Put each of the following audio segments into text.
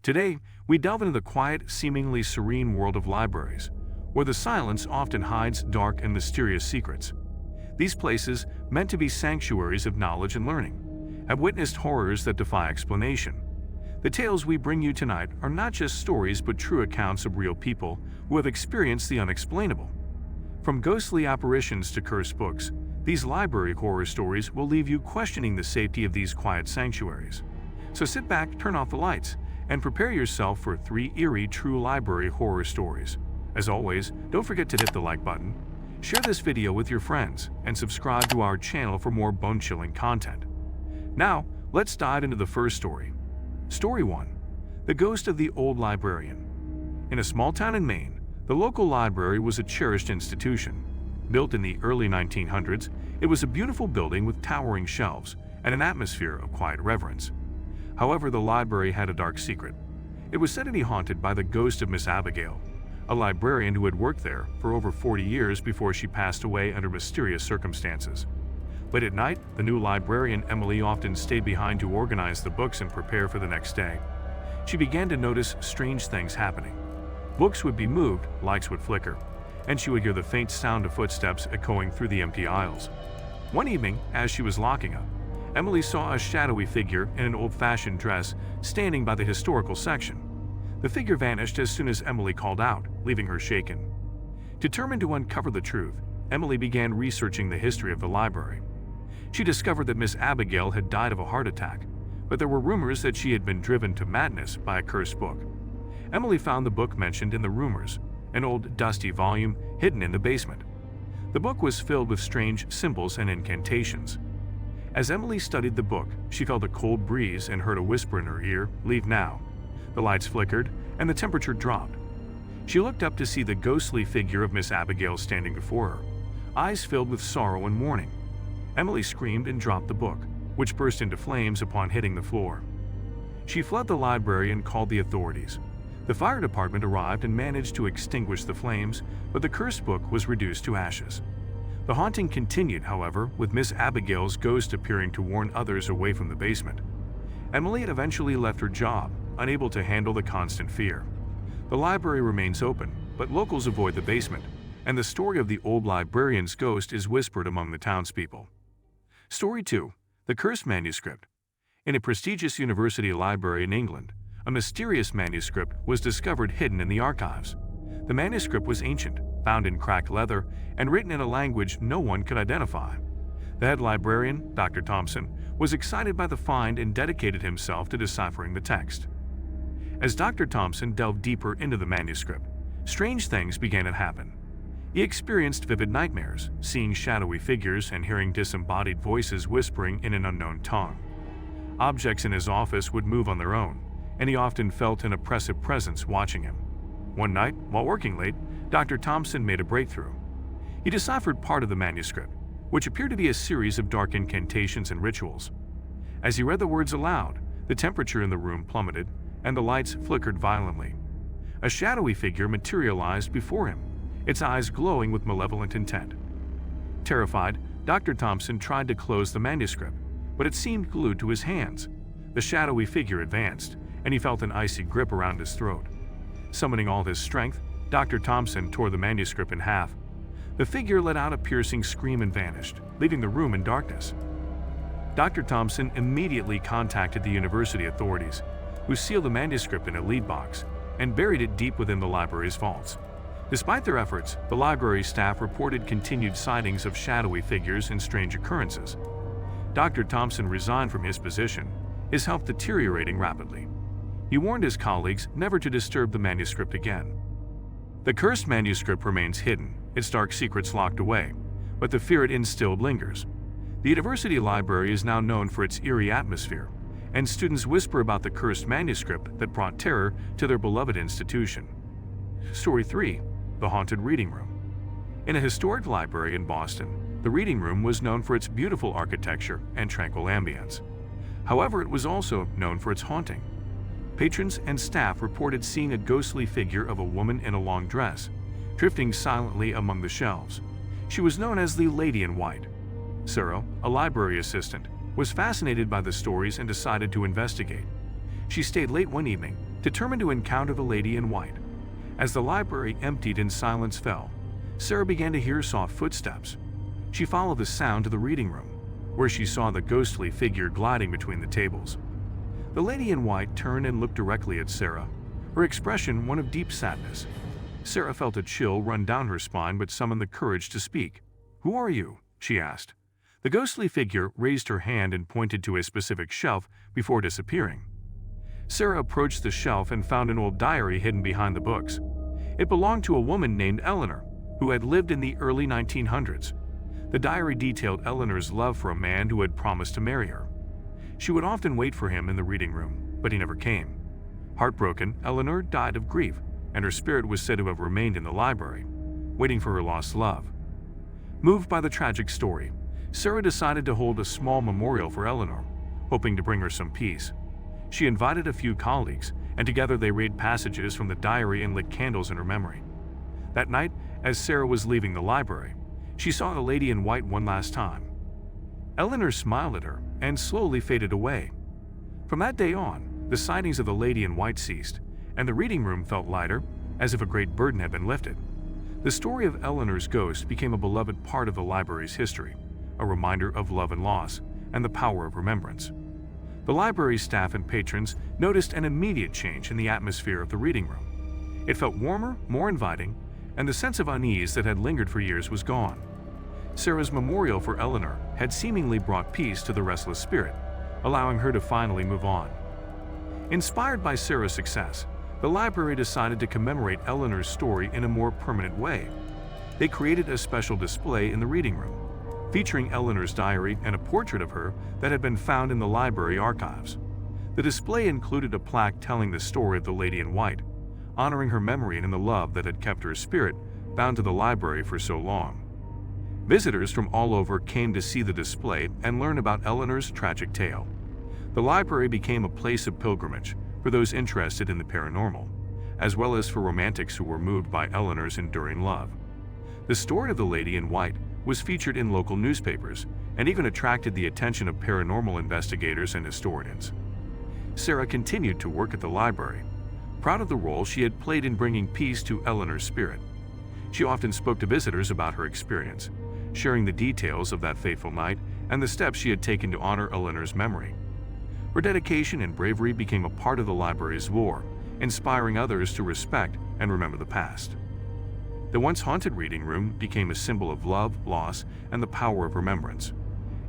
Today, we delve into the quiet, seemingly serene world of libraries, where the silence often hides dark and mysterious secrets. These places, meant to be sanctuaries of knowledge and learning, have witnessed horrors that defy explanation. The tales we bring you tonight are not just stories but true accounts of real people who have experienced the unexplainable. From ghostly apparitions to cursed books, these library horror stories will leave you questioning the safety of these quiet sanctuaries. So sit back, turn off the lights, and prepare yourself for 3 eerie true library horror stories. As always, don't forget to hit the like button, share this video with your friends, and subscribe to our channel for more bone-chilling content. Now, let's dive into the first story. Story 1. The Ghost of the Old Librarian. In a small town in Maine, the local library was a cherished institution. Built in the early 1900s, it was a beautiful building with towering shelves and an atmosphere of quiet reverence. However, the library had a dark secret. It was said to be haunted by the ghost of Miss Abigail, a librarian who had worked there for over 40 years before she passed away under mysterious circumstances. Late at night, the new librarian Emily often stayed behind to organize the books and prepare for the next day. She began to notice strange things happening. Books would be moved, lights would flicker, and she would hear the faint sound of footsteps echoing through the empty aisles. One evening, as she was locking up, Emily saw a shadowy figure in an old-fashioned dress standing by the historical section. The figure vanished as soon as Emily called out, leaving her shaken. Determined to uncover the truth, Emily began researching the history of the library. She discovered that Miss Abigail had died of a heart attack, but there were rumors that she had been driven to madness by a cursed book. Emily found the book mentioned in the rumors, an old dusty volume hidden in the basement. The book was filled with strange symbols and incantations. As Emily studied the book, she felt a cold breeze and heard a whisper in her ear, "Leave now." The lights flickered, and the temperature dropped. She looked up to see the ghostly figure of Miss Abigail standing before her, eyes filled with sorrow and mourning. Emily screamed and dropped the book, which burst into flames upon hitting the floor. She fled the library and called the authorities. The fire department arrived and managed to extinguish the flames, but the cursed book was reduced to ashes. The haunting continued, however, with Miss Abigail's ghost appearing to warn others away from the basement. Emily had eventually left her job, unable to handle the constant fear. The library remains open, but locals avoid the basement, and the story of the old librarian's ghost is whispered among the townspeople. Story 2. The Cursed Manuscript. In a prestigious university library in England, a mysterious manuscript was discovered hidden in the archives. The manuscript was ancient, bound in cracked leather, and written in a language no one could identify. The head librarian, Dr. Thompson, was excited by the find and dedicated himself to deciphering the text. As Dr. Thompson delved deeper into the manuscript, strange things began to happen. He experienced vivid nightmares, seeing shadowy figures and hearing disembodied voices whispering in an unknown tongue. Objects in his office would move on their own, and he often felt an oppressive presence watching him. One night, while working late, Dr. Thompson made a breakthrough. He deciphered part of the manuscript, which appeared to be a series of dark incantations and rituals. As he read the words aloud, the temperature in the room plummeted, and the lights flickered violently. A shadowy figure materialized before him, its eyes glowing with malevolent intent. Terrified, Dr. Thompson tried to close the manuscript, but it seemed glued to his hands. The shadowy figure advanced, and he felt an icy grip around his throat. Summoning all his strength, Dr. Thompson tore the manuscript in half. The figure let out a piercing scream and vanished, leaving the room in darkness. Dr. Thompson immediately contacted the university authorities, who sealed the manuscript in a lead box and buried it deep within the library's vaults. Despite their efforts, the library staff reported continued sightings of shadowy figures and strange occurrences. Dr. Thompson resigned from his position, his health deteriorating rapidly. He warned his colleagues never to disturb the manuscript again. The cursed manuscript remains hidden, its dark secrets locked away, but the fear it instilled lingers. The university library is now known for its eerie atmosphere, and students whisper about the cursed manuscript that brought terror to their beloved institution. Story 3. The Haunted Reading Room. In a historic library in Boston, the reading room was known for its beautiful architecture and tranquil ambience. However, it was also known for its haunting. Patrons and staff reported seeing a ghostly figure of a woman in a long dress, drifting silently among the shelves. She was known as the Lady in White. Sarah, a library assistant, was fascinated by the stories and decided to investigate. She stayed late one evening, determined to encounter the lady in white. As the library emptied and silence fell, Sarah began to hear soft footsteps. She followed the sound to the reading room, where she saw the ghostly figure gliding between the tables. The lady in white turned and looked directly at Sarah, her expression one of deep sadness. Sarah felt a chill run down her spine but summoned the courage to speak. "Who are you?" she asked. The ghostly figure raised her hand and pointed to a specific shelf before disappearing. Sarah approached the shelf and found an old diary hidden behind the books. It belonged to a woman named Eleanor, who had lived in the early 1900s. The diary detailed Eleanor's love for a man who had promised to marry her. She would often wait for him in the reading room, but he never came. Heartbroken, Eleanor died of grief, and her spirit was said to have remained in the library, waiting for her lost love. Moved by the tragic story, Sarah decided to hold a small memorial for Eleanor, hoping to bring her some peace. She invited a few colleagues, and together they read passages from the diary and lit candles in her memory. That night, as Sarah was leaving the library, she saw the lady in white one last time. Eleanor smiled at her and slowly faded away. From that day on, the sightings of the lady in white ceased, and the reading room felt lighter, as if a great burden had been lifted. The story of Eleanor's ghost became a beloved part of the library's history, a reminder of love and loss, and the power of remembrance. The library's staff and patrons noticed an immediate change in the atmosphere of the reading room. It felt warmer, more inviting, and the sense of unease that had lingered for years was gone. Sarah's memorial for Eleanor had seemingly brought peace to the restless spirit, allowing her to finally move on. Inspired by Sarah's success, the library decided to commemorate Eleanor's story in a more permanent way. They created a special display in the reading room, featuring Eleanor's diary and a portrait of her that had been found in the library archives. The display included a plaque telling the story of the lady in white, honoring her memory and the love that had kept her spirit bound to the library for so long. Visitors from all over came to see the display and learn about Eleanor's tragic tale. The library became a place of pilgrimage for those interested in the paranormal, as well as for romantics who were moved by Eleanor's enduring love. The story of the lady in white was featured in local newspapers and even attracted the attention of paranormal investigators and historians. Sarah continued to work at the library, proud of the role she had played in bringing peace to Eleanor's spirit. She often spoke to visitors about her experience, sharing the details of that fateful night and the steps she had taken to honor Eleanor's memory. Her dedication and bravery became a part of the library's lore, inspiring others to respect and remember the past. The once haunted reading room became a symbol of love, loss, and the power of remembrance.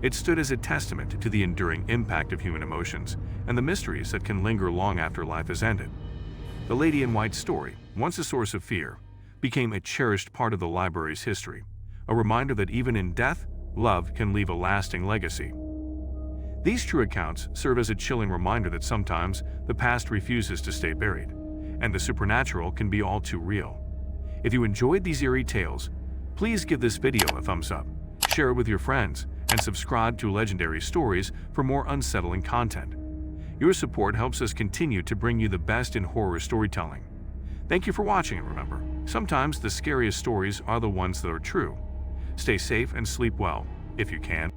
It stood as a testament to the enduring impact of human emotions and the mysteries that can linger long after life has ended. The Lady in White story, once a source of fear, became a cherished part of the library's history, a reminder that even in death, love can leave a lasting legacy. These true accounts serve as a chilling reminder that sometimes the past refuses to stay buried, and the supernatural can be all too real. If you enjoyed these eerie tales, please give this video a thumbs up, share it with your friends, and subscribe to Legendary Stories for more unsettling content. Your support helps us continue to bring you the best in horror storytelling. Thank you for watching, and remember, sometimes the scariest stories are the ones that are true. Stay safe and sleep well, if you can.